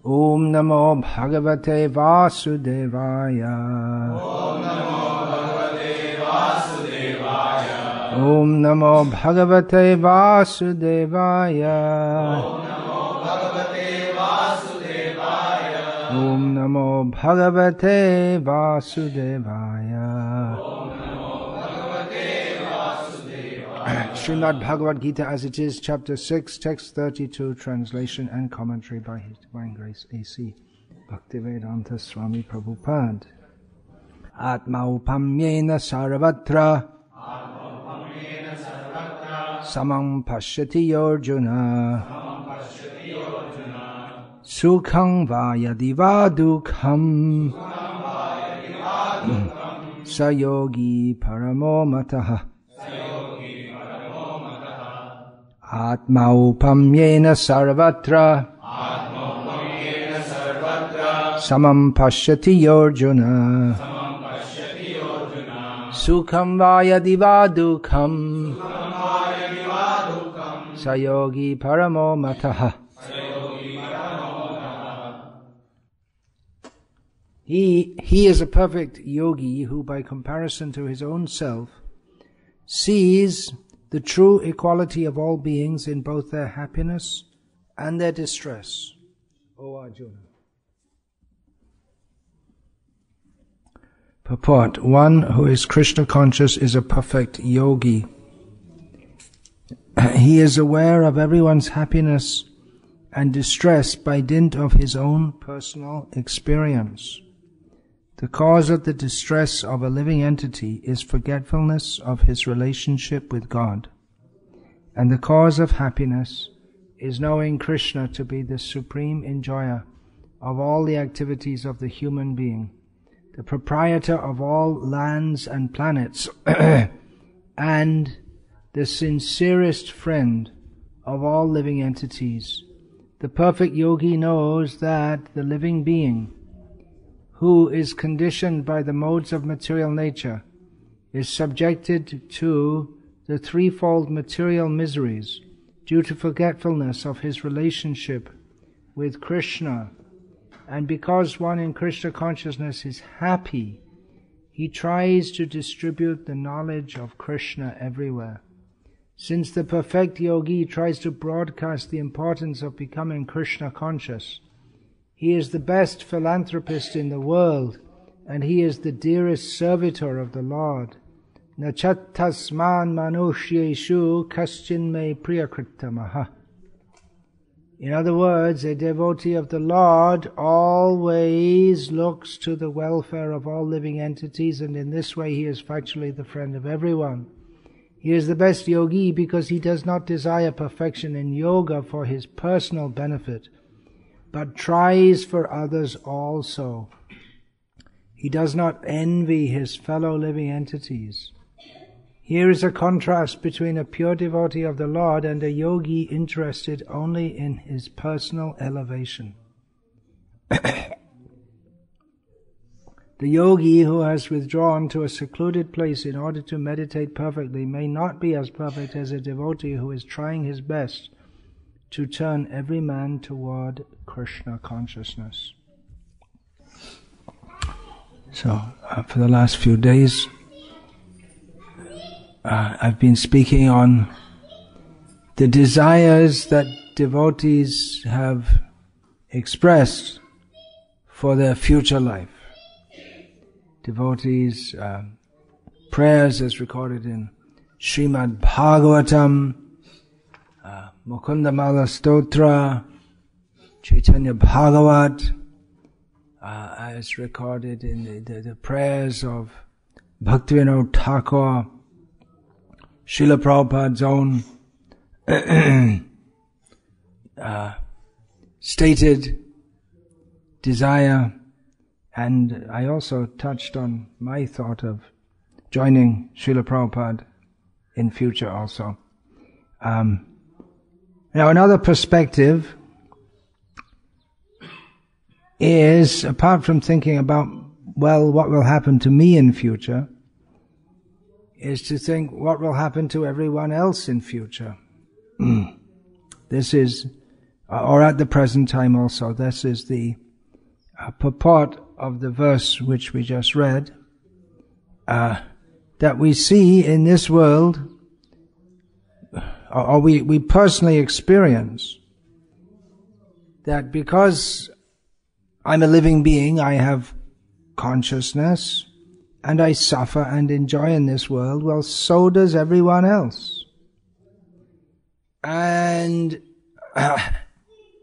Om Namo Bhagavate Vasudevaya. Om Namo Bhagavate Vasudevaya. Om Namo Bhagavate Vasudevaya. Om Namo Bhagavate Vasudevaya. Om Namo Bhagavate Vasudevaya. Om Namo Bhagavate Vasudevaya. Srimad Bhagavad-gita as it is, chapter 6, text 32, translation and commentary by His Divine Grace A.C. Bhakti Swami Prabhupada. Atma upamyena sarvatra samam pashyati Arjuna. Sukhang va yadi va dukham sayogi paramo mataha. Atma upamyena sarvatra samam pashyati Arjuna. Sukham va yadi va dukham sayogi paramo mataha. He is a perfect yogi who, by comparison to his own self, sees the true equality of all beings in both their happiness and their distress. O Arjuna. Purport. One who is Krishna conscious is a perfect yogi. He is aware of everyone's happiness and distress by dint of his own personal experience. The cause of the distress of a living entity is forgetfulness of his relationship with God. And the cause of happiness is knowing Krishna to be the supreme enjoyer of all the activities of the human being, the proprietor of all lands and planets, and the sincerest friend of all living entities. The perfect yogi knows that the living being, who is conditioned by the modes of material nature, is subjected to the threefold material miseries due to forgetfulness of his relationship with Krishna. And because one in Krishna consciousness is happy, he tries to distribute the knowledge of Krishna everywhere. Since the perfect yogi tries to broadcast the importance of becoming Krishna conscious, he is the best philanthropist in the world, and he is the dearest servitor of the Lord. Nachattasman manushyeshu kaschin me priyakritamaha. In other words, a devotee of the Lord always looks to the welfare of all living entities, and in this way he is factually the friend of everyone. He is the best yogi because he does not desire perfection in yoga for his personal benefit, but tries for others also. He does not envy his fellow living entities. Here is a contrast between a pure devotee of the Lord and a yogi interested only in his personal elevation. The yogi who has withdrawn to a secluded place in order to meditate perfectly may not be as perfect as a devotee who is trying his best to turn every man toward Krishna consciousness. So, for the last few days, I've been speaking on the desires that devotees have expressed for their future life. Devotees' prayers as recorded in Srimad Bhagavatam, Mukundamala Stotra, Chaitanya Bhagavat, as recorded in the prayers of Bhaktivinoda Thakur, Srila Prabhupada's own stated desire, and I also touched on my thought of joining Srila Prabhupada in future also. Now another perspective is, apart from thinking about, well, what will happen to me in future, is to think what will happen to everyone else in future. This is or at the present time also. This is the purport of the verse which we just read, that we see in this world, or we personally experience, that because I'm a living being, I have consciousness, and I suffer and enjoy in this world, well, so does everyone else. And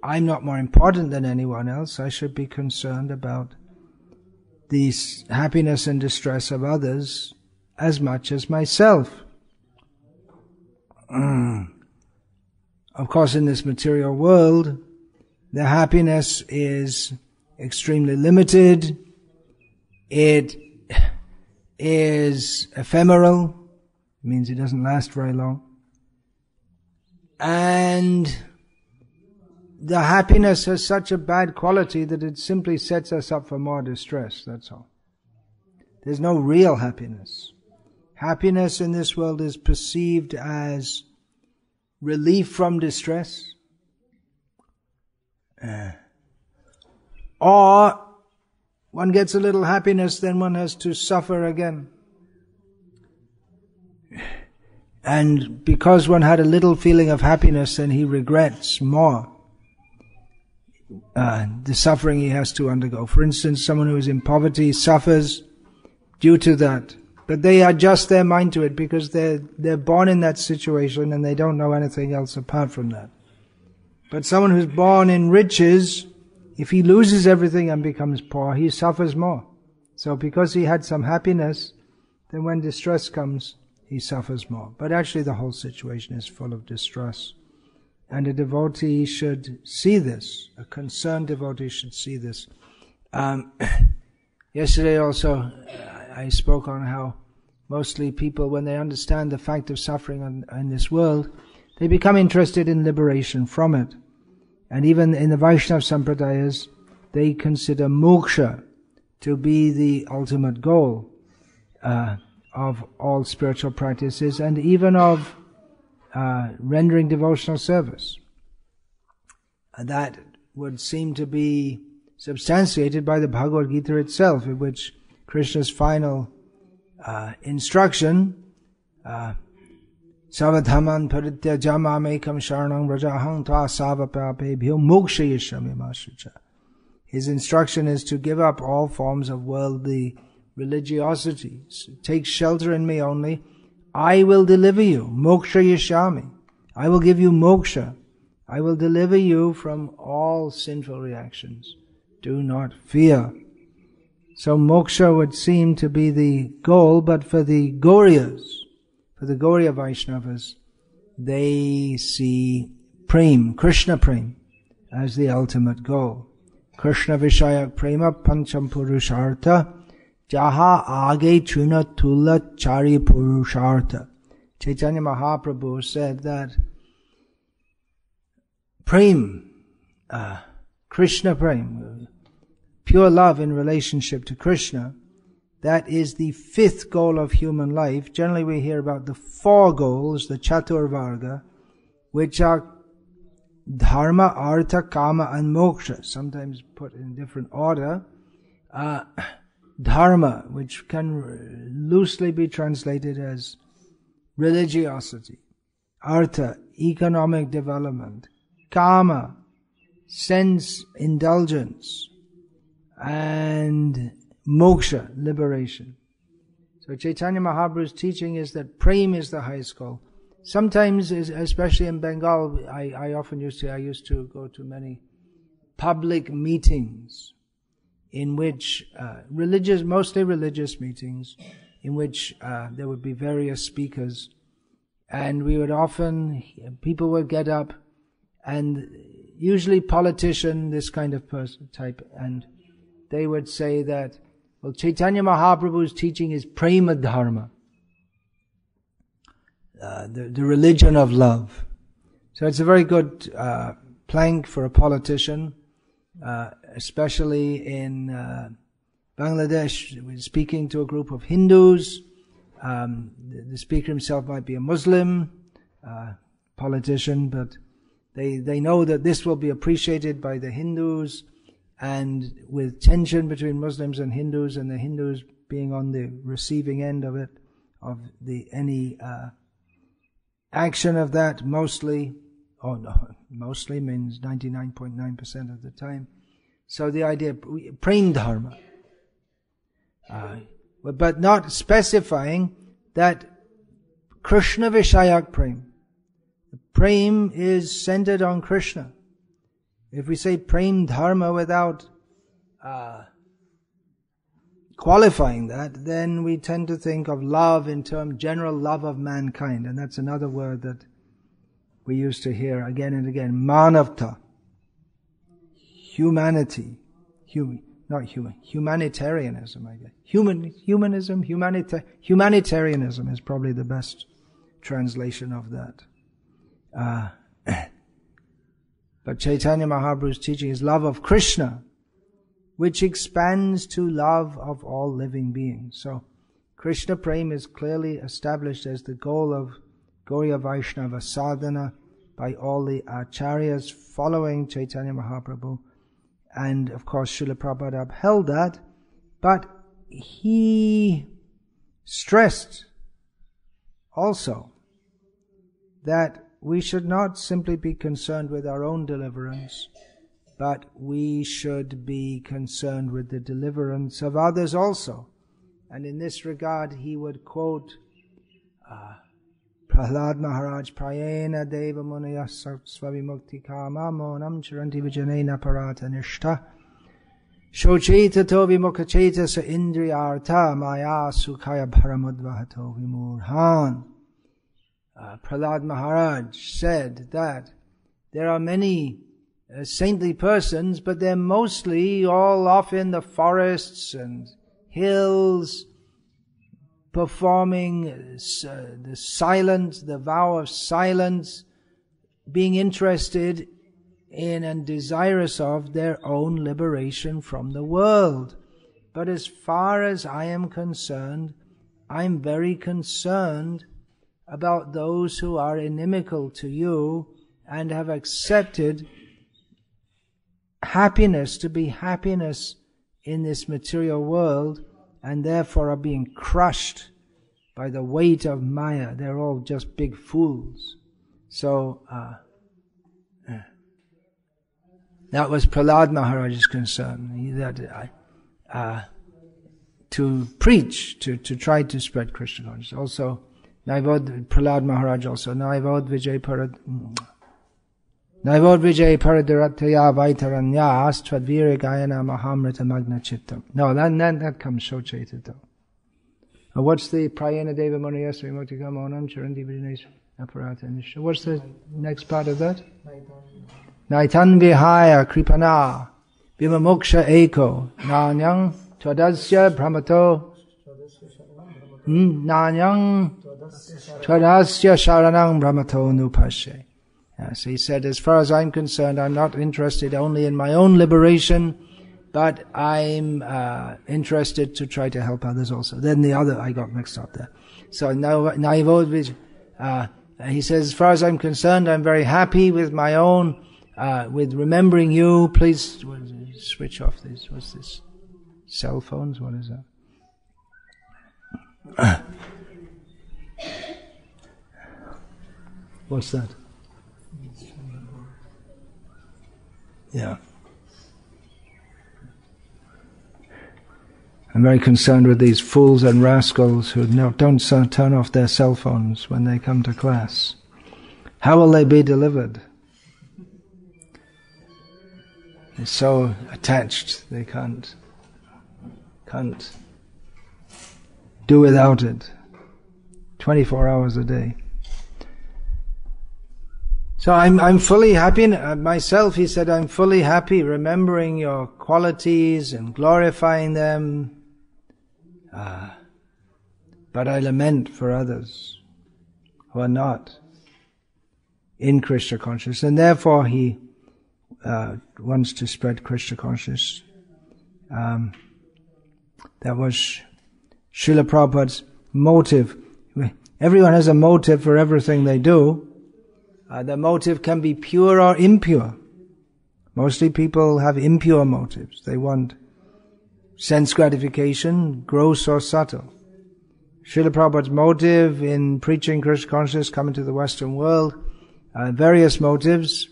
I'm not more important than anyone else. I should be concerned about the happiness and distress of others as much as myself. Of course, in this material world, the happiness is extremely limited. It is ephemeral. It means it doesn't last very long. And the happiness has such a bad quality that it simply sets us up for more distress, that's all. There's no real happiness. Happiness in this world is perceived as relief from distress, or one gets a little happiness, then one has to suffer again. And because one had a little feeling of happiness, then he regrets more the suffering he has to undergo. For instance, someone who is in poverty suffers due to that, but they adjust their mind to it because they're born in that situation and they don't know anything else apart from that. But someone who's born in riches, if he loses everything and becomes poor, he suffers more. So because he had some happiness, then when distress comes, he suffers more. But actually the whole situation is full of distress. And a devotee should see this. A concerned devotee should see this. Yesterday also I spoke on how mostly people, when they understand the fact of suffering in this world, they become interested in liberation from it. And even in the Vaishnava Sampradayas, they consider moksha to be the ultimate goal of all spiritual practices, and even of rendering devotional service. That would seem to be substantiated by the Bhagavad-gita itself, in which Krishna's final instruction, Savadhaman parityajam amekam sharanam vrajaham tva savapapebhyo mokshayishyami masricha. His instruction is to give up all forms of worldly religiosity. Take shelter in me only. I will deliver you. Mokshayishyami. I will give you moksha. I will deliver you from all sinful reactions. Do not fear. So moksha would seem to be the goal, but for the Gauriyas, for the Gauriya Vaishnavas, they see prem, Krishna prem, as the ultimate goal. Krishna Vishayak prema pancham purushartha jaha age chuna tula chari purushartha. Chaitanya Mahaprabhu said that prem, Krishna prem, pure love in relationship to Krishna, that is the fifth goal of human life. Generally we hear about the four goals, the Chatur Varga, which are Dharma, Artha, Kama and Moksha, sometimes put in different order. Dharma, which can loosely be translated as religiosity. Artha, economic development. Kama, sense indulgence. And moksha, liberation. So Chaitanya Mahaprabhu's teaching is that prem is the highest goal. Sometimes, especially in Bengal, I used to go to many public meetings in which mostly religious meetings, in which there would be various speakers, and people would get up, and usually politician, this kind of person type, and they would say that, well, Chaitanya Mahaprabhu's teaching is prema dharma, the religion of love. So it's a very good plank for a politician, especially in Bangladesh. We're speaking to a group of Hindus. The speaker himself might be a Muslim politician, but They know that this will be appreciated by the Hindus, and with tension between Muslims and the Hindus being on the receiving end of it, of any action of that, mostly means 99.9% of the time. So the idea, prem dharma, but not specifying that Krishna Vishayak prem. Prem is centered on Krishna. If we say prem dharma without qualifying that, then we tend to think of love in terms, general love of mankind, and that's another word that we used to hear again and again. Manavta, humanity, humanitarianism, I guess. Humanitarianism is probably the best translation of that. But Chaitanya Mahaprabhu's teaching is love of Krishna, which expands to love of all living beings. So Krishna Prem is clearly established as the goal of Gauriya Vaishnava sadhana by all the acharyas following Chaitanya Mahaprabhu. And of course Srila Prabhupada upheld that, but he stressed also that we should not simply be concerned with our own deliverance, but we should be concerned with the deliverance of others also. And in this regard, he would quote Prahlad Maharaj, Prayena Deva Munaya Svavimukti Kama Monam Charanti Vijanena Parata Nishta Shocheta to Vimukacheta Sa Indriyartha Maya Sukhaya Paramudvahato Vimurhan. Prahlad Maharaj said that there are many saintly persons, but they're mostly all off in the forests and hills, performing the vow of silence, being interested in and desirous of their own liberation from the world. But as far as I am concerned, I'm very concerned about those who are inimical to you and have accepted happiness to be happiness in this material world, and therefore are being crushed by the weight of Maya. They're all just big fools. So that was Prahlad Maharaj's concern, to preach, to try to spread Krishna consciousness. Also, Prahlad Maharaj also, Naivod Vijay Paradarataya Vaitaranya Astvadvira Gayana Mahamrita Magna Chittam. No, that comes Shochaitata. What's the Prayena Deva Munayasri Mukti Kamonam Charanti Vijanesh Aparata Nisha? What's the next part of that? Naitan Vihaya Kripana Vimamoksha Eko Nanyang Twadasya Brahmato Nanyang Twadasya Sharanang Brahmato Nupashe. So he said, as far as I'm concerned, I'm not interested only in my own liberation, but I'm interested to try to help others also. Then the other, I got mixed up there. So now, he says, as far as I'm concerned, I'm very happy with my own, with remembering you. Please switch off this. What's this? Cell phones? What is that? What's that? Yeah. I'm very concerned with these fools and rascals who don't turn off their cell phones when they come to class. How will they be delivered? They're so attached, they can't do without it. 24 hours a day. So I'm fully happy myself. He said, I'm fully happy remembering your qualities and glorifying them. But I lament for others who are not in Krishna consciousness, and therefore he wants to spread Krishna consciousness. That was Srila Prabhupada's motive. Everyone has a motive for everything they do. The motive can be pure or impure. Mostly people have impure motives. They want sense gratification, gross or subtle. Srila Prabhupada's motive in preaching Krishna consciousness, coming to the Western world, various motives.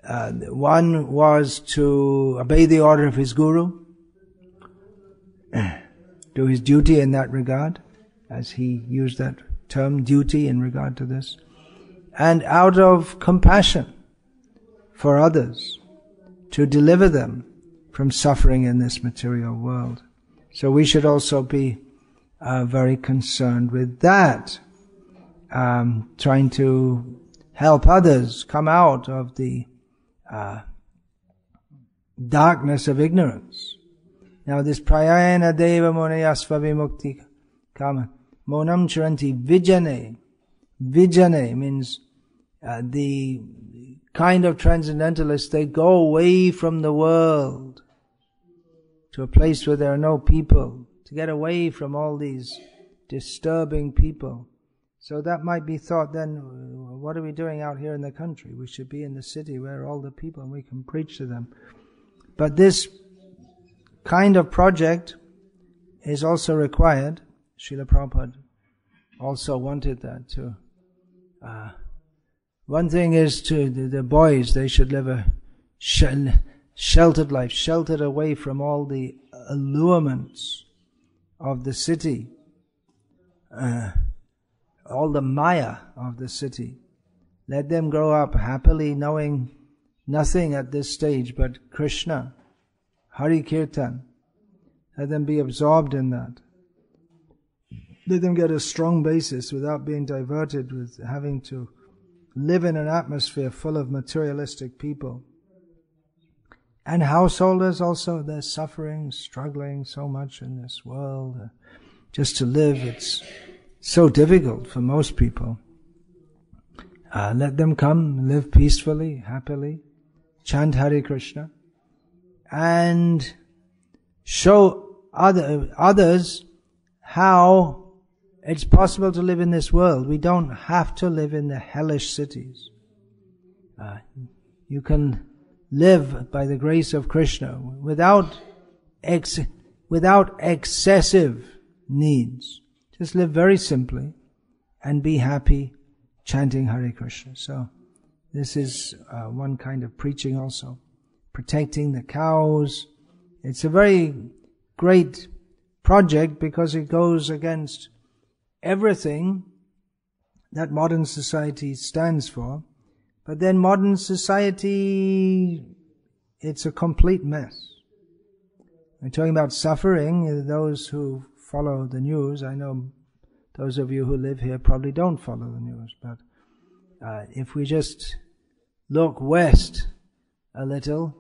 One was to obey the order of his guru, do his duty in that regard, as he used that term, duty, in regard to this. And out of compassion for others, to deliver them from suffering in this material world. So we should also be very concerned with that, trying to help others come out of the darkness of ignorance. Now this prayayana deva munayasva vimukti kama monam charanti vijane. Vijane means the kind of transcendentalists, they go away from the world to a place where there are no people, to get away from all these disturbing people. So that might be thought then, what are we doing out here in the country? We should be in the city where all the people, and we can preach to them. But this kind of project is also required. Srila Prabhupada also wanted that too. One thing is to the boys, they should live a sheltered life, sheltered away from all the allurements of the city, all the maya of the city. Let them grow up happily, knowing nothing at this stage but Krishna, Hari Kirtan. Let them be absorbed in that. Let them get a strong basis without being diverted with having to live in an atmosphere full of materialistic people. And householders also, they're suffering, struggling so much in this world. Just to live, it's so difficult for most people. Let them come, live peacefully, happily, chant Hare Krishna, and show others how it's possible to live in this world. We don't have to live in the hellish cities. You can live by the grace of Krishna without excessive needs. Just live very simply and be happy chanting Hare Krishna. So this is one kind of preaching also. Protecting the cows. It's a very great project because it goes against everything that modern society stands for. But then modern society, it's a complete mess. We're talking about suffering. Those who follow the news, I know those of you who live here probably don't follow the news, but if we just look west a little,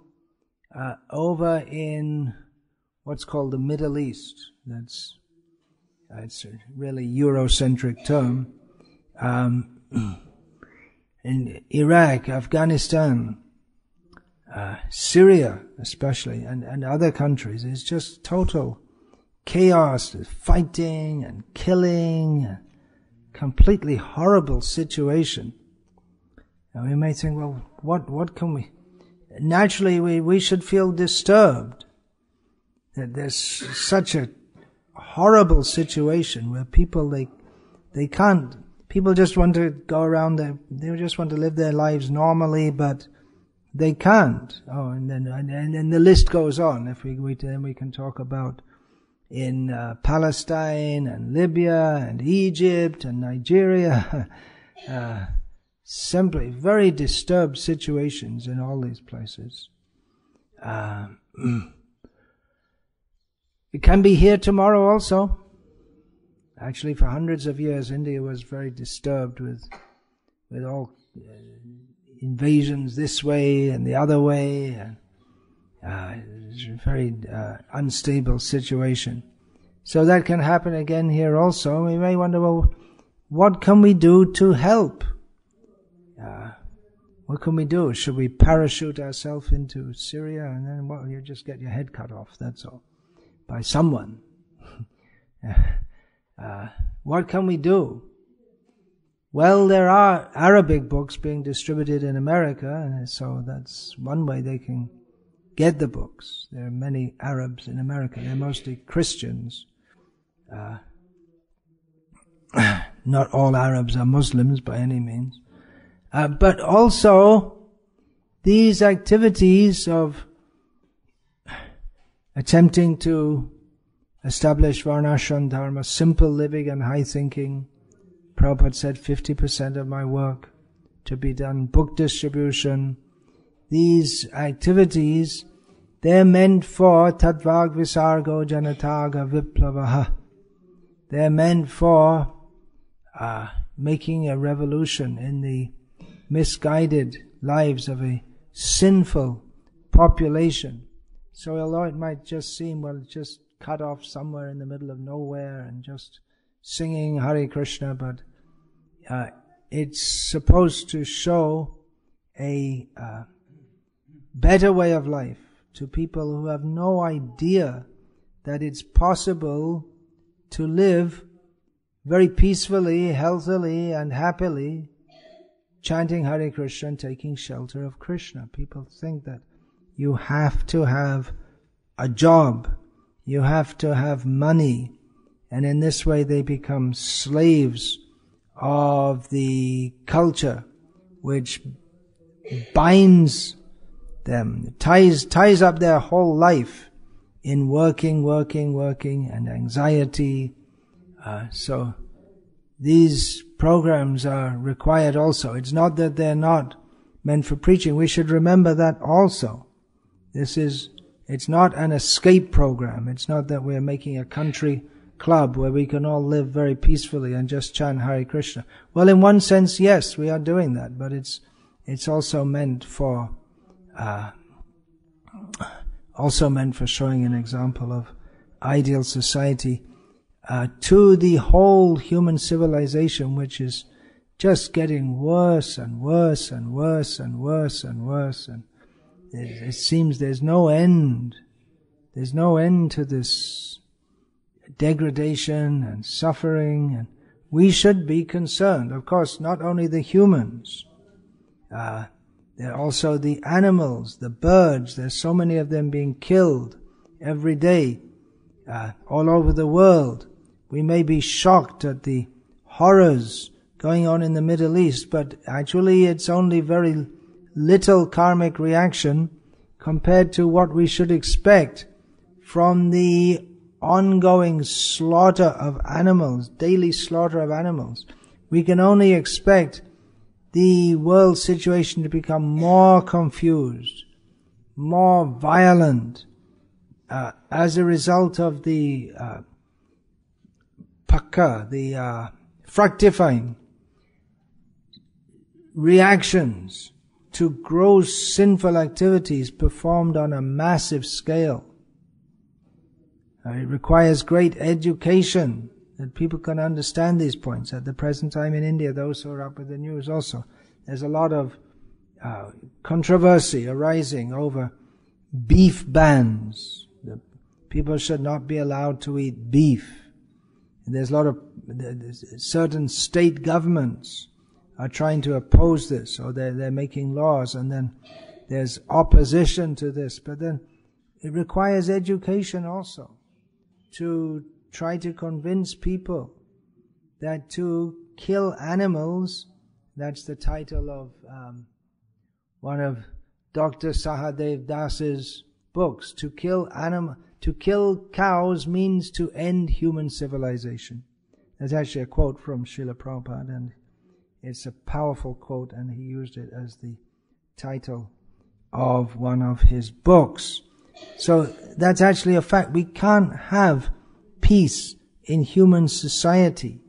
over in what's called the Middle East, it's a really Eurocentric term, in Iraq, Afghanistan, Syria especially, and other countries, it's just total chaos, fighting and killing, completely horrible situation. And we may think, well, what can we... Naturally, we should feel disturbed that there's such a horrible situation where people, they can't... People just want to go around they just want to live their lives normally, but they can't. Oh, and then the list goes on. If then we can talk about in Palestine and Libya and Egypt and Nigeria, simply very disturbed situations in all these places. It can be here tomorrow also. Actually, for hundreds of years, India was very disturbed with all invasions this way and the other way. It's a very unstable situation. So that can happen again here also. We may wonder, well, what can we do to help? What can we do? Should we parachute ourselves into Syria and then you just get your head cut off, that's all, by someone? What can we do? Well, there are Arabic books being distributed in America, and so that's one way they can get the books. There are many Arabs in America. They're mostly Christians. Not all Arabs are Muslims by any means. But also, these activities of attempting to establish Varnasrama Dharma, simple living and high thinking. Prabhupada said 50% of my work to be done. Book distribution. These activities, they're meant for Tatvag Visargo Janataga Viplavaha. They're meant for making a revolution in the misguided lives of a sinful population. So although it might just seem, well, just cut off somewhere in the middle of nowhere and just singing Hare Krishna, but it's supposed to show a better way of life to people who have no idea that it's possible to live very peacefully, healthily and happily, chanting Hare Krishna and taking shelter of Krishna. People think that you have to have a job, you have to have money, and in this way they become slaves of the culture which binds them, ties up their whole life in working and anxiety. So these programs are required also. It's not that they're not meant for preaching. We should remember that also. It's not an escape program. It's not that we're making a country club where we can all live very peacefully and just chant Hare Krishna. Well, in one sense, yes, we are doing that, but it's also meant for showing an example of ideal society to the whole human civilization, which is just getting worse and worse and worse and worse and worse, and it seems there's no end. There's no end to this degradation and suffering, and we should be concerned. Of course, not only the humans, there are also the animals, the birds. There's so many of them being killed every day all over the world. We may be shocked at the horrors going on in the Middle East, but actually it's only very little karmic reaction compared to what we should expect from the ongoing slaughter of animals, daily slaughter of animals. We can only expect the world situation to become more confused, more violent, as a result of the the fructifying reactions to gross sinful activities performed on a massive scale. It requires great education that people can understand these points. At the present time in India, those who are up with the news also, there's a lot of controversy arising over beef bans. The people should not be allowed to eat beef. And there's a lot of certain state governments are trying to oppose this, or they're making laws, and then there's opposition to this. But then it requires education also to try to convince people that to kill animals, that's the title of one of Dr. Sahadev Das's books, to kill cows means to end human civilization. That's actually a quote from Srila Prabhupada, and it's a powerful quote, and he used it as the title of one of his books. So that's actually a fact. We can't have peace in human society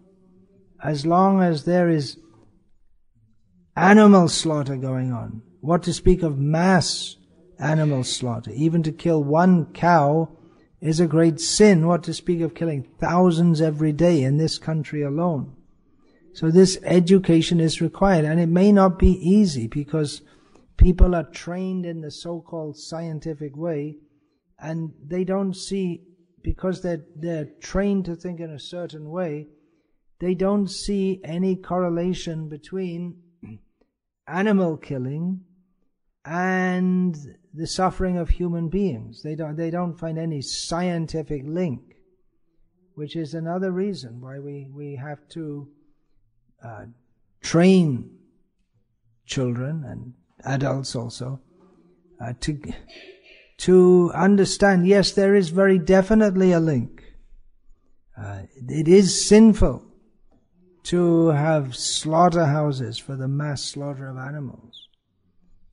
as long as there is animal slaughter going on. What to speak of mass animal slaughter? Even to kill one cow is a great sin. What to speak of killing thousands every day in this country alone? So this education is required, and it may not be easy because people are trained in the so-called scientific way, and they don't see, because they're trained to think in a certain way, they don't see any correlation between animal killing and the suffering of human beings. They don't find any scientific link, which is another reason why we have to train children and adults also to understand, yes, there is very definitely a link. It is sinful to have slaughterhouses for the mass slaughter of animals.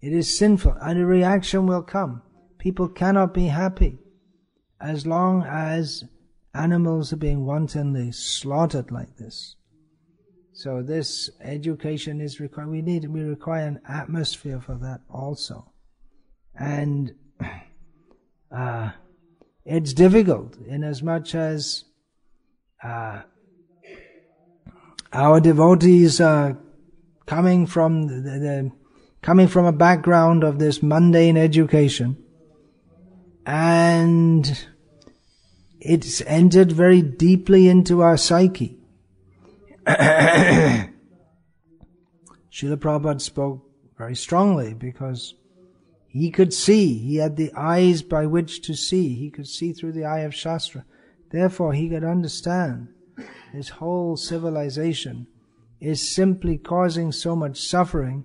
It is sinful, and a reaction will come. People cannot be happy as long as animals are being wantonly slaughtered like this. So this education is required. We require an atmosphere for that also. And it's difficult in as much as our devotees are coming from a background of this mundane education, and it's entered very deeply into our psyche. Srila Prabhupada spoke very strongly because he could see, he had the eyes by which to see, he could see through the eye of Shastra. Therefore he could understand this whole civilization is simply causing so much suffering,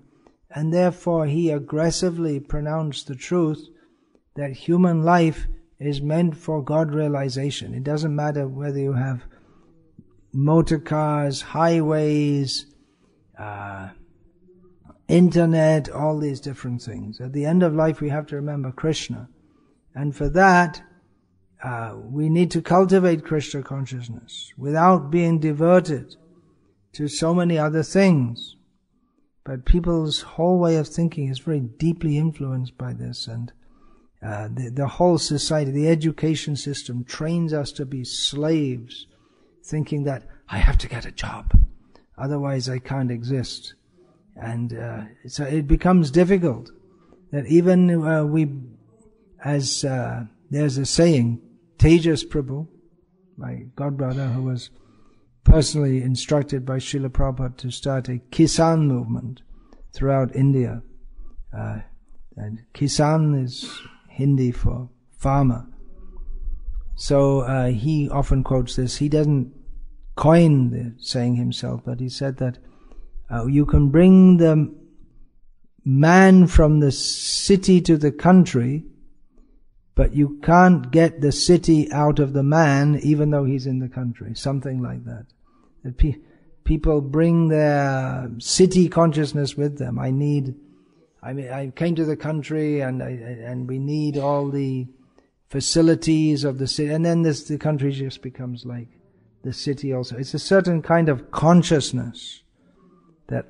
and therefore he aggressively pronounced the truth that human life is meant for God realization. It doesn't matter whether you have motor cars, highways, internet, all these different things. At the end of life we have to remember Krishna. And for that, we need to cultivate Krishna consciousness without being diverted to so many other things. But people's whole way of thinking is very deeply influenced by this, and the whole society, the education system trains us to be slaves, thinking that I have to get a job, otherwise I can't exist. And so it becomes difficult that even there's a saying, Tejas Prabhu, my godbrother, who was personally instructed by Srila Prabhupada to start a Kisan movement throughout India. And Kisan is Hindi for farmer. So he often quotes this. He doesn't coin the saying himself, but he said that you can bring the man from the city to the country, but you can't get the city out of the man even though he's in the country. Something like that. That people bring their city consciousness with them. I came to the country and we need all the facilities of the city, and then the country just becomes like the city also. It's a certain kind of consciousness that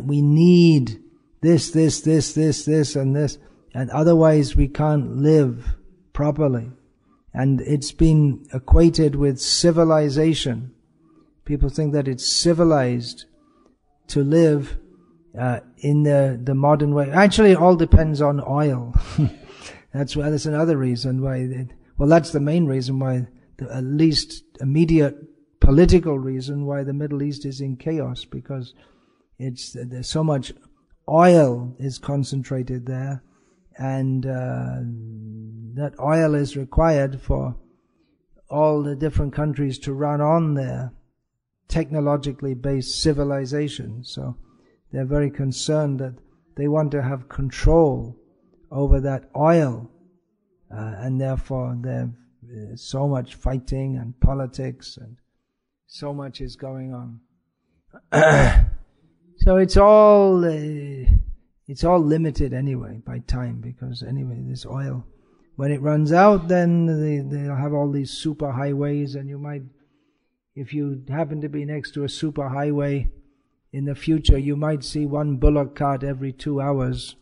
we need this, and this, and otherwise we can't live properly. And it's been equated with civilization. People think that it's civilized to live in the modern way. Actually, it all depends on oil. That's another reason why. That's the main reason why, at least immediate political reason why the Middle East is in chaos, because there's so much oil is concentrated there, and that oil is required for all the different countries to run on their technologically based civilization. So they're very concerned that they want to have control over that oil, and therefore there's so much fighting and politics, and so much is going on. So it's all limited anyway by time, because anyway this oil, when it runs out, then they'll have all these super highways, and you might, if you happen to be next to a super highway in the future, you might see one bullock cart every 2 hours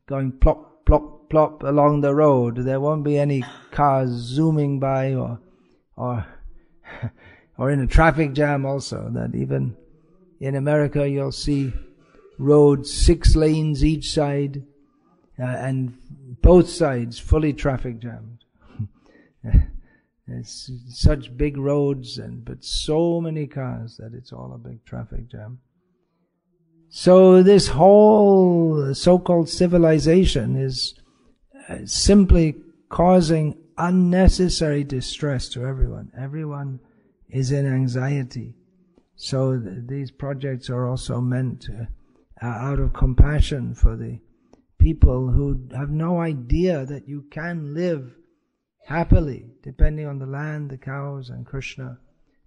going plop, plop, plop along the road. There won't be any cars zooming by or in a traffic jam also. That even in America you'll see roads 6 lanes each side, and both sides fully traffic jammed. such big roads but so many cars that it's all a big traffic jam. So this whole so-called civilization is simply causing unnecessary distress to everyone. Everyone is in anxiety. So these projects are also meant out of compassion for the people who have no idea that you can live happily, depending on the land, the cows, and Krishna.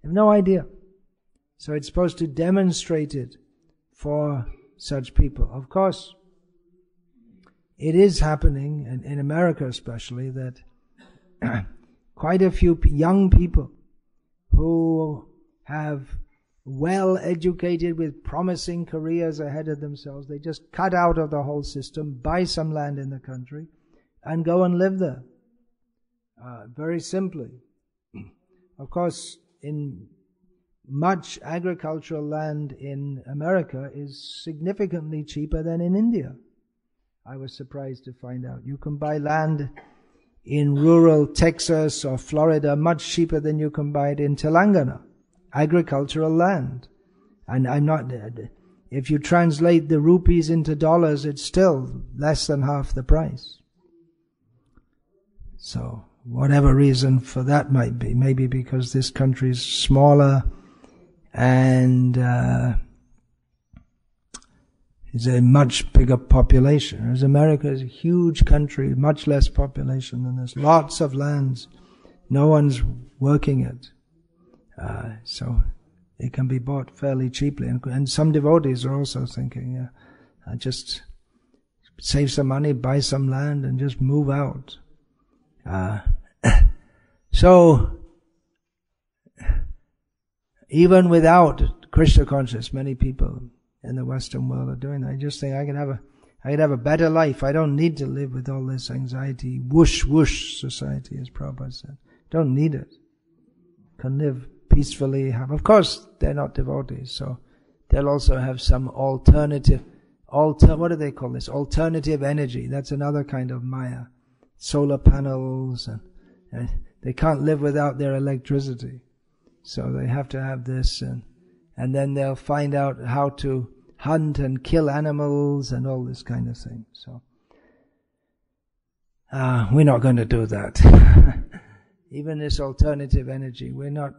They have no idea. So it's supposed to demonstrate it for such people. Of course, it is happening, in America especially, that quite a few young people who have well-educated with promising careers ahead of themselves, they just cut out of the whole system, buy some land in the country, and go and live there. Very simply. Of course, in much agricultural land in America is significantly cheaper than in India. I was surprised to find out. You can buy land in rural Texas or Florida much cheaper than you can buy it in Telangana. Agricultural land. And if you translate the rupees into dollars, it's still less than half the price. So, whatever reason for that might be, maybe because this country is smaller and is a much bigger population. Whereas America is a huge country, much less population, and there's lots of lands. No one's working it. So it can be bought fairly cheaply. And some devotees are also thinking, just save some money, buy some land, and just move out. So, even without Krishna consciousness, many people in the Western world are doing that. I just think I could have a better life. I don't need to live with all this anxiety, whoosh whoosh society, as Prabhupada said. Don't need it. Can live peacefully. Of course, they're not devotees, so they'll also have some alternative. What do they call this? Alternative energy. That's another kind of Maya. Solar panels, and they can't live without their electricity. So they have to have this, and then they'll find out how to hunt and kill animals and all this kind of thing. So we're not going to do that. Even this alternative energy, we're not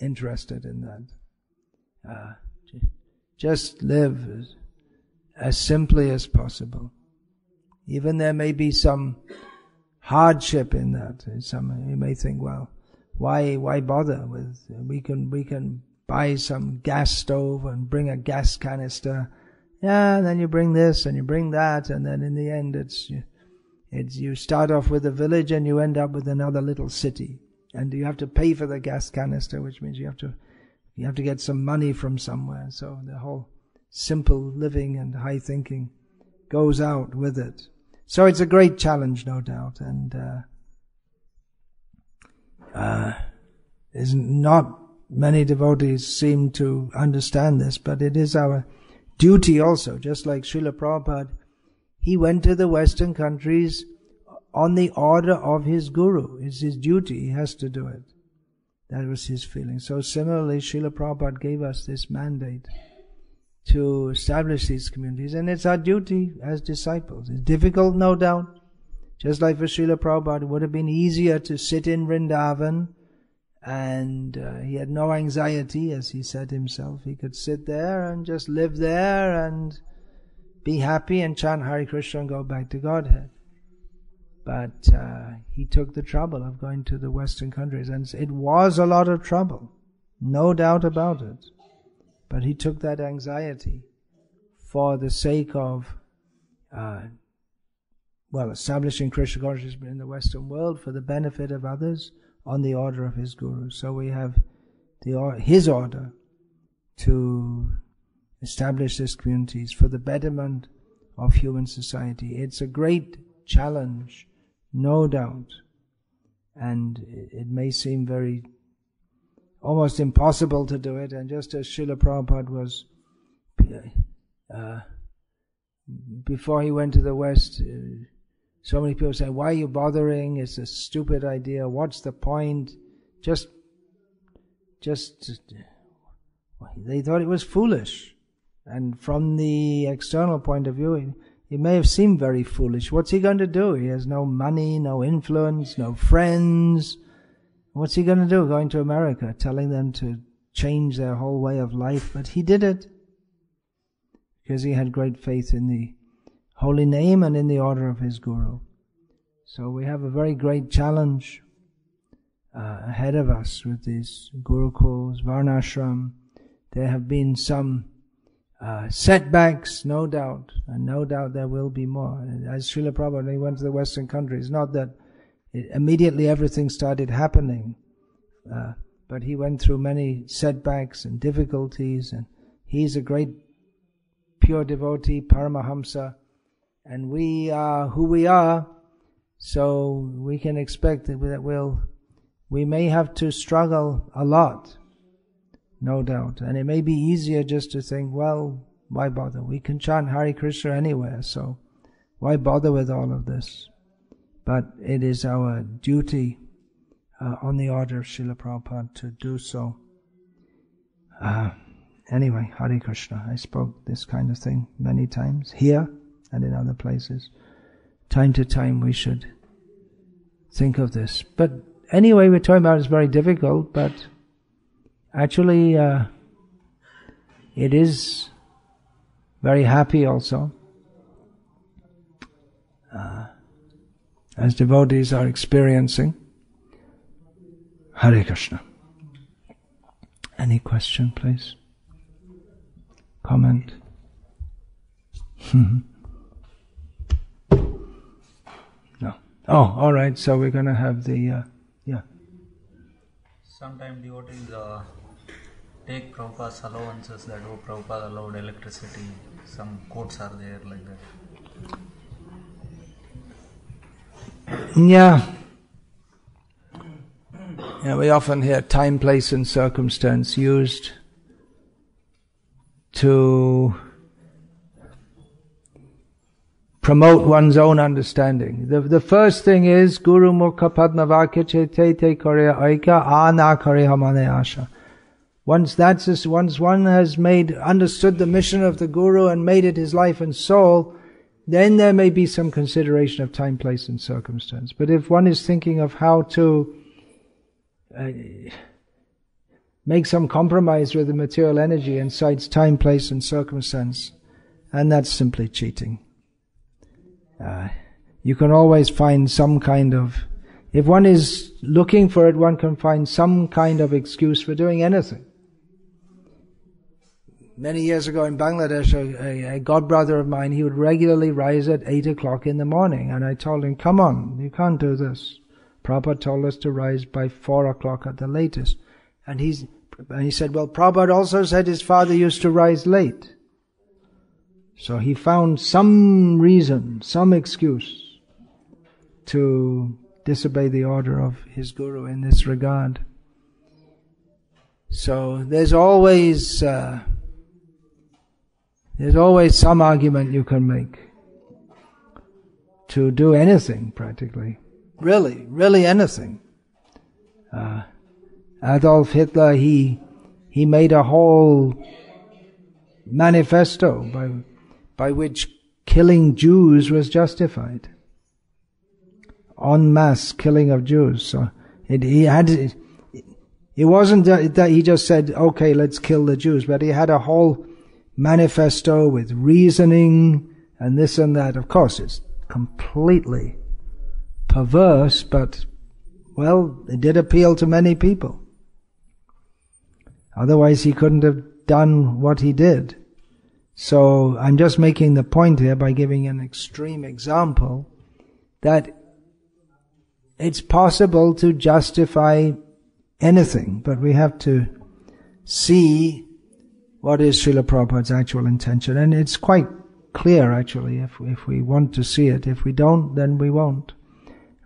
interested in that. Just live as simply as possible. Even there may be some hardship in that. You may think, well, why bother with? We can buy some gas stove and bring a gas canister. Yeah, and then you bring this and you bring that, and then in the end, you start off with a village and you end up with another little city, and you have to pay for the gas canister, which means you have to get some money from somewhere. So the whole simple living and high thinking goes out with it. So it's a great challenge, no doubt, and there's not many devotees seem to understand this, but it is our duty also. Just like Srila Prabhupada, he went to the Western countries on the order of his guru. It's his duty, he has to do it. That was his feeling. So similarly, Srila Prabhupada gave us this mandate to establish these communities, and it's our duty as disciples. It's difficult, no doubt. Just like for Srila Prabhupada, it would have been easier to sit in Vrindavan, and he had no anxiety, as he said himself. He could sit there and just live there and be happy and chant Hare Krishna and go back to Godhead. But he took the trouble of going to the Western countries, and it was a lot of trouble, no doubt about it. But he took that anxiety for the sake of establishing Krishna consciousness in the Western world for the benefit of others on the order of his guru. So we have his order to establish these communities for the betterment of human society. It's a great challenge, no doubt, and it may seem almost impossible to do it, and just as Srila Prabhupada was, before he went to the West, So many people say, why are you bothering? It's a stupid idea. What's the point? Just they thought it was foolish. And from the external point of view, it may have seemed very foolish. What's he going to do? He has no money, no influence, no friends. What's he going to do going to America, telling them to change their whole way of life? But he did it because he had great faith in the holy name and in the order of his Guru. So we have a very great challenge ahead of us with these Gurukuls, Varnasrama. There have been some setbacks, no doubt, and no doubt there will be more. As Srila Prabhupada, when he went to the Western countries, not that immediately everything started happening, but he went through many setbacks and difficulties, and he's a great pure devotee, Paramahamsa, and we are who we are, so we can expect that we may have to struggle a lot, no doubt. And it may be easier just to think, well, why bother? We can chant Hare Krishna anywhere, so why bother with all of this? But it is our duty on the order of Srila Prabhupada to do so. Anyway, Hare Krishna. I spoke this kind of thing many times, here and in other places. Time to time we should think of this. But anyway, we're talking about it's very difficult, but actually it is very happy also. As devotees are experiencing. Hare Krishna. Any question, please? Comment? No. Oh, all right. So we're going to have the yeah. Sometimes devotees take Prabhupada's allowances that Prabhupada allowed electricity. Some quotes are there like that. Yeah. Yeah, we often hear time, place and circumstance used to promote one's own understanding. The first thing is Guru Mukha Padma Vakya Chete Te Korea Aika Ana Korea Mane Asha. Once one has understood the mission of the Guru and made it his life and soul, then there may be some consideration of time, place and circumstance. But if one is thinking of how to make some compromise with the material energy and cites time, place and circumstance, and that's simply cheating. You can always find some kind of, if one is looking for it, one can find some kind of excuse for doing anything. Many years ago in Bangladesh, a godbrother of mine, he would regularly rise at 8 o'clock in the morning, and I told him, come on, you can't do this. Prabhupada told us to rise by 4 o'clock at the latest. And he said, well, Prabhupada also said his father used to rise late. So he found some reason, some excuse to disobey the order of his Guru in this regard. So there's always some argument you can make to do anything practically. Really anything. Adolf Hitler, he made a whole manifesto by which killing Jews was justified. En masse killing of Jews. So it wasn't that he just said, okay, let's kill the Jews, but he had a whole manifesto with reasoning and this and that. Of course, it's completely perverse, but, well, it did appeal to many people. Otherwise, he couldn't have done what he did. So, I'm just making the point here by giving an extreme example that it's possible to justify anything, but we have to see what is Srila Prabhupada's actual intention. And it's quite clear, actually, if we want to see it. If we don't, then we won't.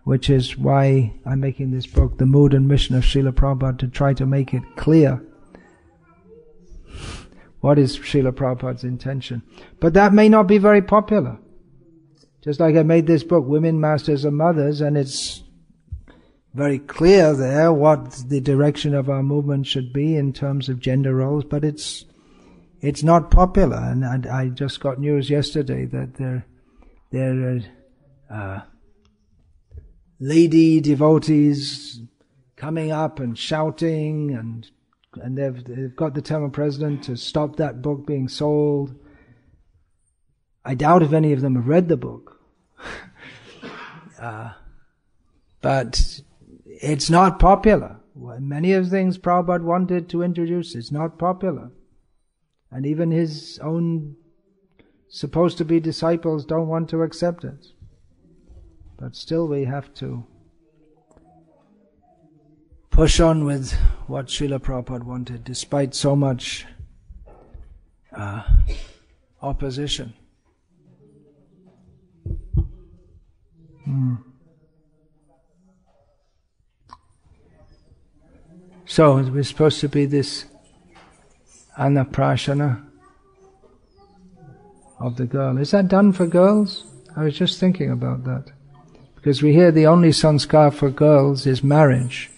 Which is why I'm making this book, The Mood and Mission of Srila Prabhupada, to try to make it clear what is Srila Prabhupada's intention. But that may not be very popular. Just like I made this book, Women Masters and Mothers, and it's very clear there what the direction of our movement should be in terms of gender roles, but it's not popular. And I just got news yesterday that there are lady devotees coming up and shouting, and they've got the Tamil president to stop that book being sold. I doubt if any of them have read the book. But it's not popular. Many of the things Prabhupada wanted to introduce, it's not popular. And even his own supposed to be disciples don't want to accept it. But still we have to push on with what Srila Prabhupada wanted, despite so much opposition. So it was supposed to be this Annaprashana of the girl. Is that done for girls? I was just thinking about that. Because we hear the only sanskar for girls is marriage.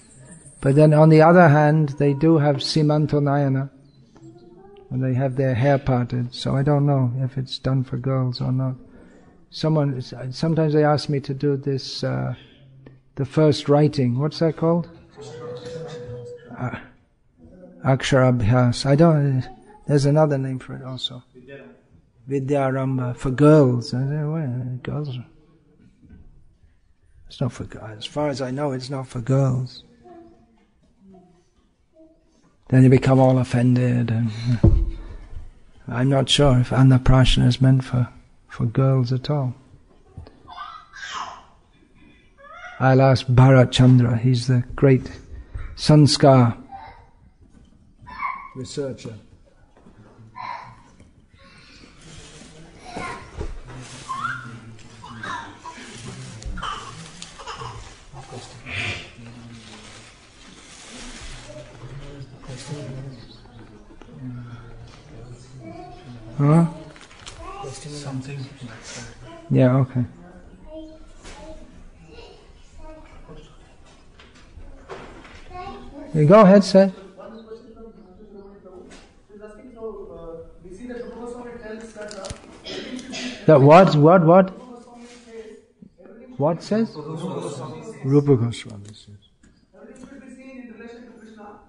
But then on the other hand, they do have Simantonayana, and they have their hair parted. So I don't know if it's done for girls or not. Sometimes they ask me to do this, the first writing. What's that called? Aksharabhyas. There's another name for it also. Vidyarambha, for girls. I say, well, girls. It's not for girls. As far as I know, it's not for girls. Then they become all offended, and I'm not sure if Annaprashana is meant for girls at all. I'll ask Bharat Chandra. He's the great sanskar researcher. Huh? Something. Yeah, okay. You go ahead, sir. That what? What says? Rupa Goswami says. Everything should be seen in relation to Krishna.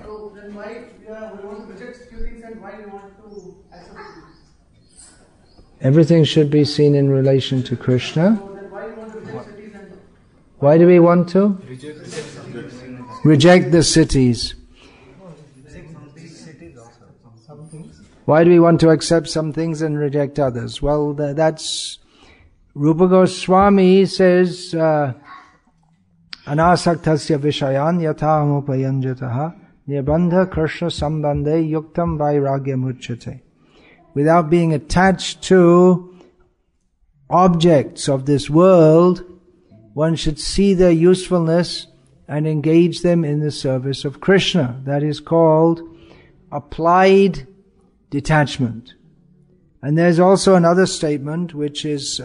So then why we want to reject few things and why we want to accept things? Everything should be seen in relation to Krishna. So then why we want to reject cities and why do we want to? Reject the cities. Why do we want to accept some things and reject others? Well, that's Rupa Goswami says, Anasaktasya vishayan yataham upayanjataha nirbandha krishna sambandhe yuktam vairagyam uchyate. Without being attached to objects of this world, one should see their usefulness and engage them in the service of Krishna. That is called applied detachment. And there's also another statement which is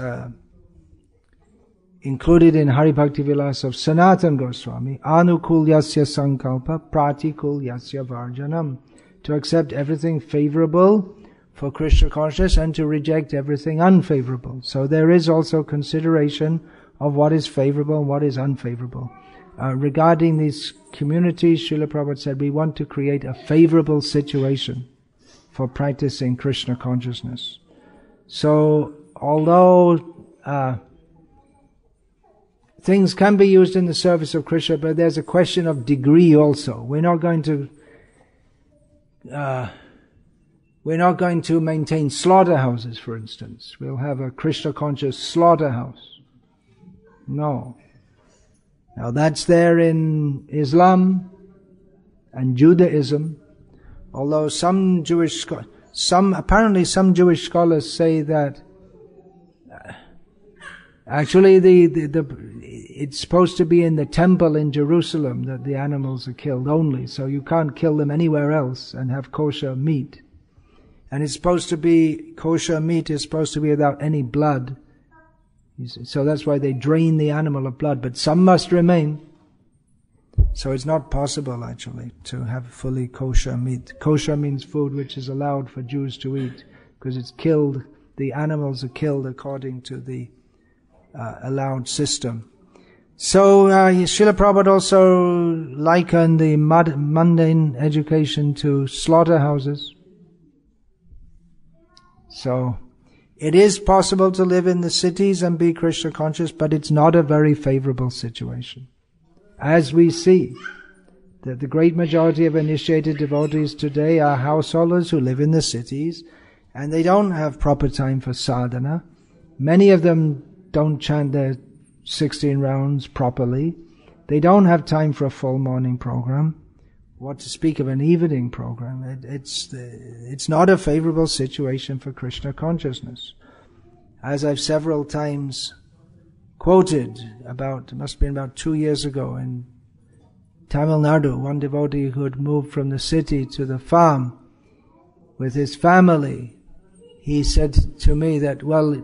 included in Hari Bhakti Vilas of Sanatana Goswami, Anukulyasya sankalpa pratikulyasya varjanam. To accept everything favorable for Krishna consciousness and to reject everything unfavorable. So there is also consideration of what is favorable and what is unfavorable. Regarding these communities, Srila Prabhupada said, we want to create a favorable situation for practicing Krishna consciousness. So, although things can be used in the service of Krishna, but there's a question of degree also. We're not going to maintain slaughterhouses, for instance. We'll have a Krishna conscious slaughterhouse. No. Now that's there in Islam and Judaism, although some Jewish scholars say that actually it's supposed to be in the temple in Jerusalem that the animals are killed only, so you can't kill them anywhere else and have kosher meat. And it's supposed to be, kosher meat is supposed to be without any blood So that's why they drain the animal of blood, but some must remain. So it's not possible actually to have fully kosher meat. Kosher means food which is allowed for Jews to eat, because it's killed, the animals are killed according to the allowed system. So Srila Prabhupada also likened the mundane education to slaughterhouses. So it is possible to live in the cities and be Krishna conscious, but it's not a very favorable situation. As we see that the great majority of initiated devotees today are householders who live in the cities, and they don't have proper time for sadhana. Many of them don't chant their 16 rounds properly. They don't have time for a full morning program. What to speak of an evening program? It's not a favorable situation for Krishna consciousness. As I've several times quoted it must have been about 2 years ago in Tamil Nadu, one devotee who had moved from the city to the farm with his family, he said to me that, well,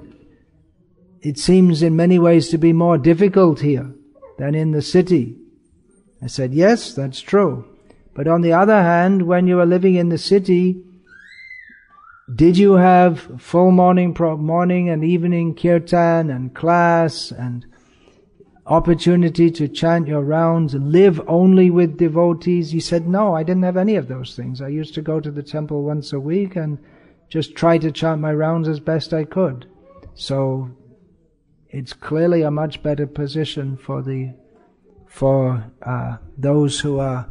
it seems in many ways to be more difficult here than in the city. I said, yes, that's true. But on the other hand, when you were living in the city, did you have full morning and evening kirtan and class and opportunity to chant your rounds and live only with devotees? He said, no, I didn't have any of those things. I used to go to the temple once a week and just try to chant my rounds as best I could. So it's clearly a much better position for those who are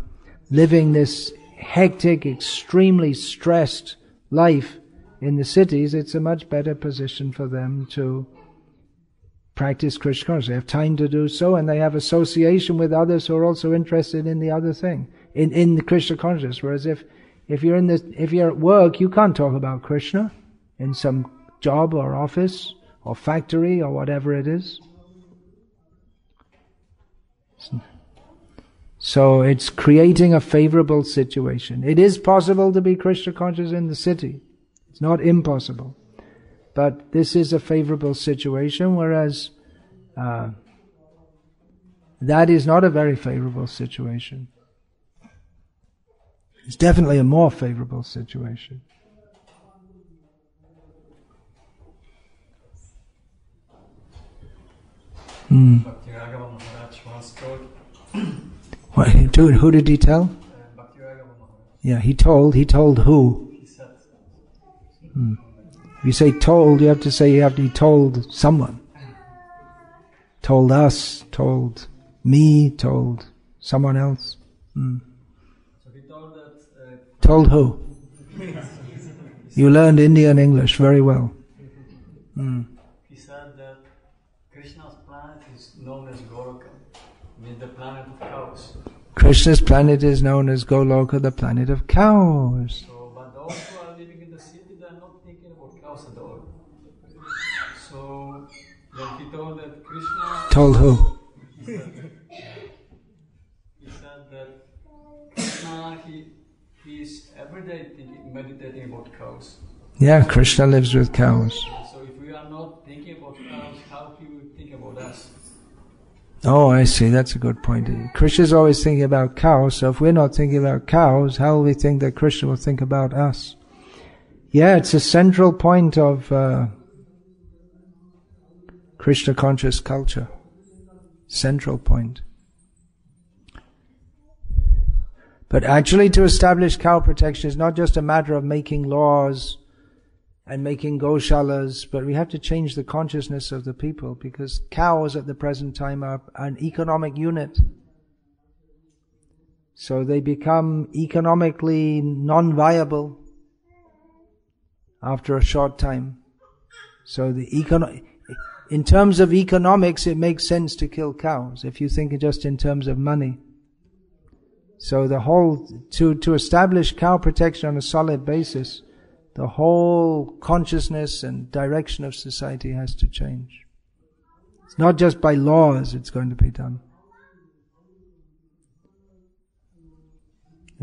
living this hectic, extremely stressed life in the cities. It's a much better position for them to practice Krishna consciousness. They have time to do so, and they have association with others who are also interested in the other thing, in the Krishna consciousness. Whereas if you're at work, you can't talk about Krishna in some job or office or factory or whatever it is. So it's creating a favorable situation. It is possible to be Krishna conscious in the city. It's not impossible. But this is a favorable situation, whereas that is not a very favorable situation. It's definitely a more favorable situation. Bhakti Ragava Maharaj once told. Who did he tell? Bhakti Ragava Maharaj. Yeah, he told who? He said. If you say told, you have to say he told someone. Told us, told me, told someone else. So he told that. Told who? You learned Indian English very well. He said that Krishna's planet is known as Gaura, means the planet of cows. Krishna's planet is known as Goloka, the planet of cows. So, but those who are living in the city, they are not thinking about cows at all. So then he told that Krishna. Told who? He said that Krishna, he is every day meditating about cows. Yeah, Krishna lives with cows. So if we are not thinking about cows, how can we think about us? Oh, I see. That's a good point. Krishna is always thinking about cows, so if we're not thinking about cows, how will we think that Krishna will think about us? Yeah, it's a central point of Krishna conscious culture. Central point. But actually to establish cow protection is not just a matter of making laws and making goshalas, but we have to change the consciousness of the people, because cows at the present time are an economic unit. So they become economically non-viable after a short time. So in terms of economics, it makes sense to kill cows, if you think just in terms of money. So to establish cow protection on a solid basis, the whole consciousness and direction of society has to change. It's not just by laws it's going to be done.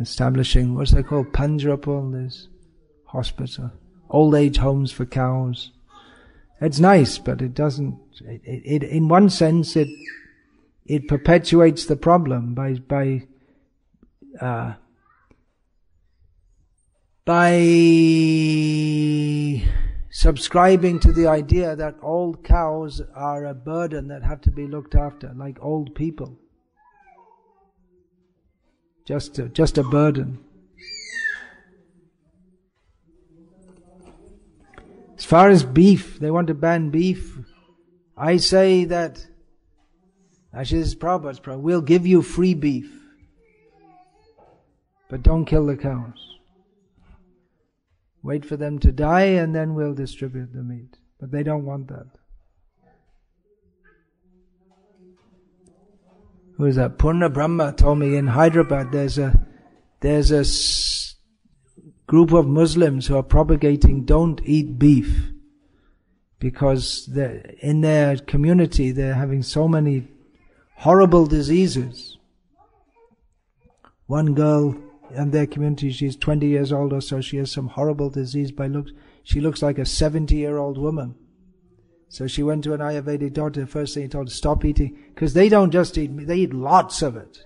Establishing, what's they called? Panjrapal, there's hospital, old age homes for cows. It's nice, but it doesn't. It in one sense it perpetuates the problem by subscribing to the idea that old cows are a burden that have to be looked after, like old people. Just a burden. As far as beef, they want to ban beef. I say that, actually this is Prabhupada's problem, we'll give you free beef, but don't kill the cows. Wait for them to die and then we'll distribute the meat. But they don't want that. Who is that? Purna Brahma told me in Hyderabad there's a group of Muslims who are propagating don't eat beef because in their community they're having so many horrible diseases. One girl in their community, she's 20 years old or so, she has some horrible disease by looks. She looks like a 70-year-old woman. So she went to an Ayurvedic doctor. The first thing he told her, stop eating, because they don't just eat meat, they eat lots of it.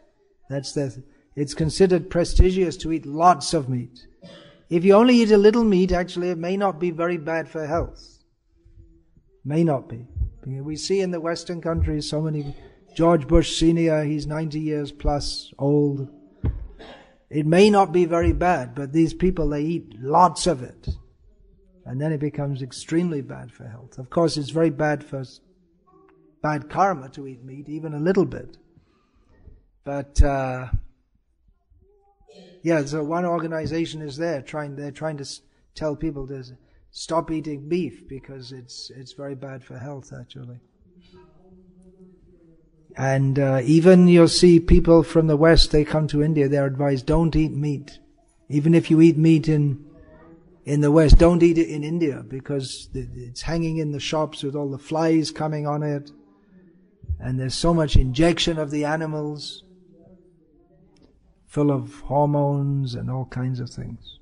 It's considered prestigious to eat lots of meat. If you only eat a little meat, actually it may not be very bad for health. May not be. We see in the Western countries so many, George Bush Senior, he's 90 years plus old. It may not be very bad, but these people, they eat lots of it. And then it becomes extremely bad for health. Of course, it's very bad bad karma to eat meat, even a little bit. But, so one organization is they're trying to tell people to stop eating beef because it's very bad for health, actually. And even you'll see people from the West, they come to India, they're advised, don't eat meat. Even if you eat meat in the West, don't eat it in India because it's hanging in the shops with all the flies coming on it. And there's so much injection of the animals, full of hormones and all kinds of things.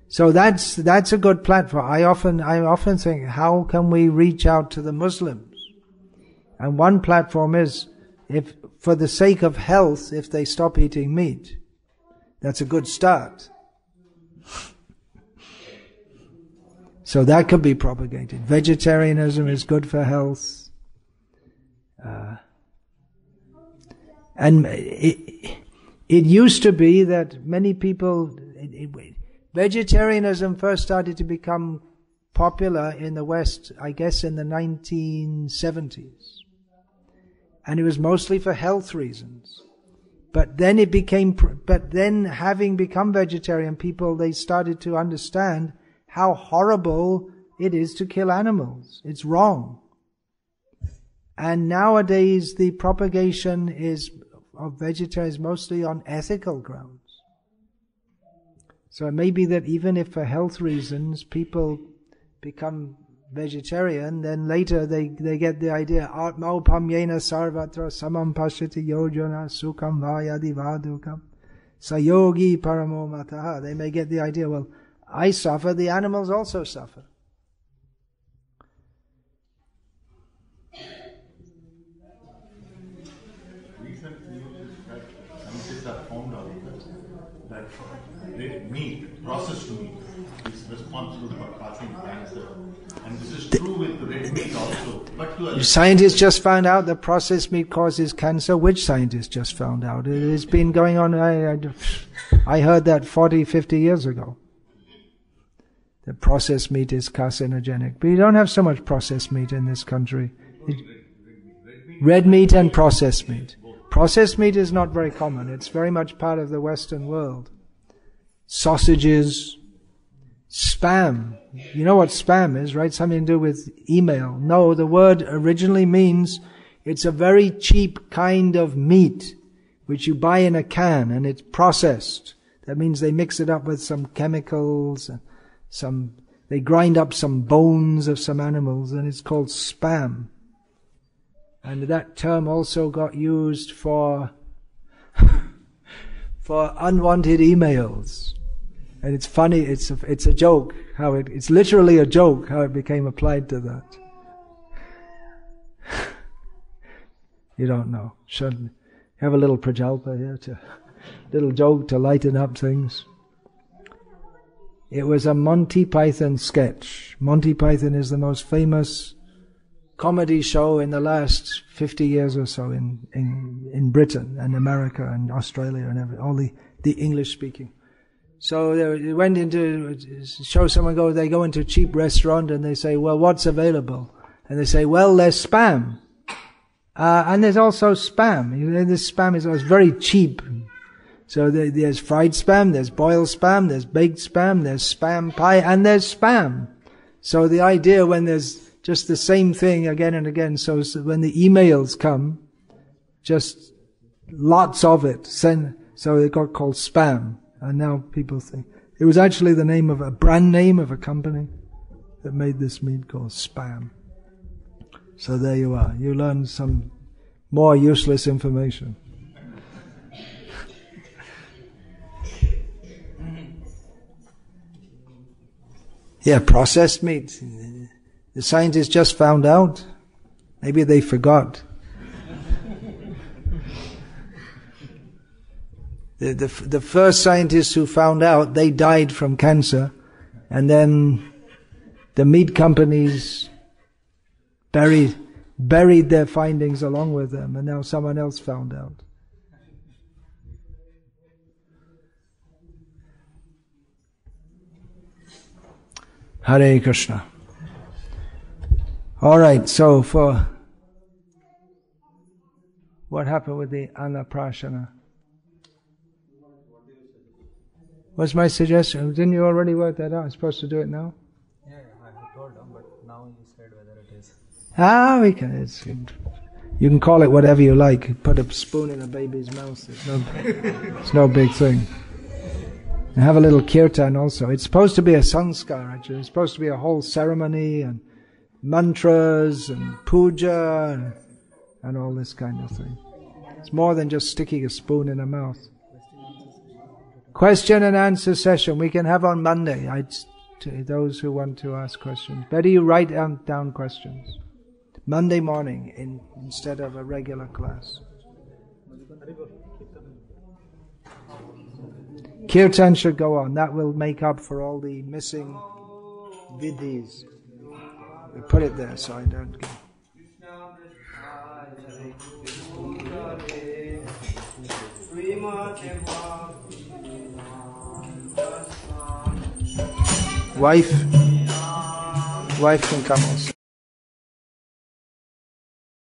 So that's a good platform. I often think, how can we reach out to the Muslims? And one platform is, if for the sake of health, if they stop eating meat, that's a good start. So that could be propagated. Vegetarianism is good for health. And it used to be that many people, vegetarianism first started to become popular in the West, I guess in the 1970s. And it was mostly for health reasons. But then having become vegetarian, people, they started to understand how horrible it is to kill animals. It's wrong. And nowadays the propagation of vegetarians mostly on ethical grounds. So it may be that even if for health reasons people become vegetarian, then later they get the idea, Atmaupam yena sarvatra samam pashyati yojana sukham vayadi vadukam sayogi paramo mataha. They may get the idea, well, I suffer, the animals also suffer. Recent news is that scientists have found out that red meat, processed meat, is responsible for causing cancer. And this is true with red meat also. But scientists just found out that processed meat causes cancer. Which scientists just found out? It has been going on, I heard that 40, 50 years ago. That processed meat is carcinogenic. But you don't have so much processed meat in this country. Red meat and processed meat. Processed meat is not very common. It's very much part of the Western world. Sausages, spam. You know what spam is, right? Something to do with email. No, the word originally means it's a very cheap kind of meat which you buy in a can and it's processed. That means they mix it up with some chemicals, they grind up some bones of some animals, and it's called spam. And that term also got used for unwanted emails. And it's funny, it's a joke, it's literally a joke how it became applied to that. You don't know. Should have a little prajalpa here, little joke to lighten up things. It was a Monty Python sketch. Monty Python is the most famous comedy show in the last 50 years or so in Britain and America and Australia and all the English speaking. So they went into show someone they go into a cheap restaurant and they say, well, what's available? And they say, well, there's spam. And there's also spam. This spam is very cheap. So there's fried spam, there's boiled spam, there's baked spam, there's spam pie, and there's spam. So the idea when there's just the same thing again and again, so when the emails come, just lots of it, so it got called spam. And now people think, it was actually the name of a brand name of a company that made this meat called spam. So there you are, you learn some more useless information. Yeah, processed meat. The scientists just found out. Maybe they forgot. The first scientists who found out, they died from cancer, and then the meat companies buried their findings along with them, and now someone else found out. Hare Krishna. All right, so for what happened with the Annaprashana? What's my suggestion? Didn't you already work that out? I'm supposed to do it now? Yeah, I told him, but now you said whether it is. We can. You can call it whatever you like. Put a spoon in a baby's mouth. It's no big thing. And have a little kirtan also. It's supposed to be a sanskar, actually. It's supposed to be a whole ceremony and mantras and puja and all this kind of thing. It's more than just sticking a spoon in a mouth. Question and answer session we can have on Monday. To those who want to ask questions. Better you write down questions. Monday morning instead of a regular class. Kirtan should go on. That will make up for all the missing vidhis. We put it there so I don't get... Wife can come also.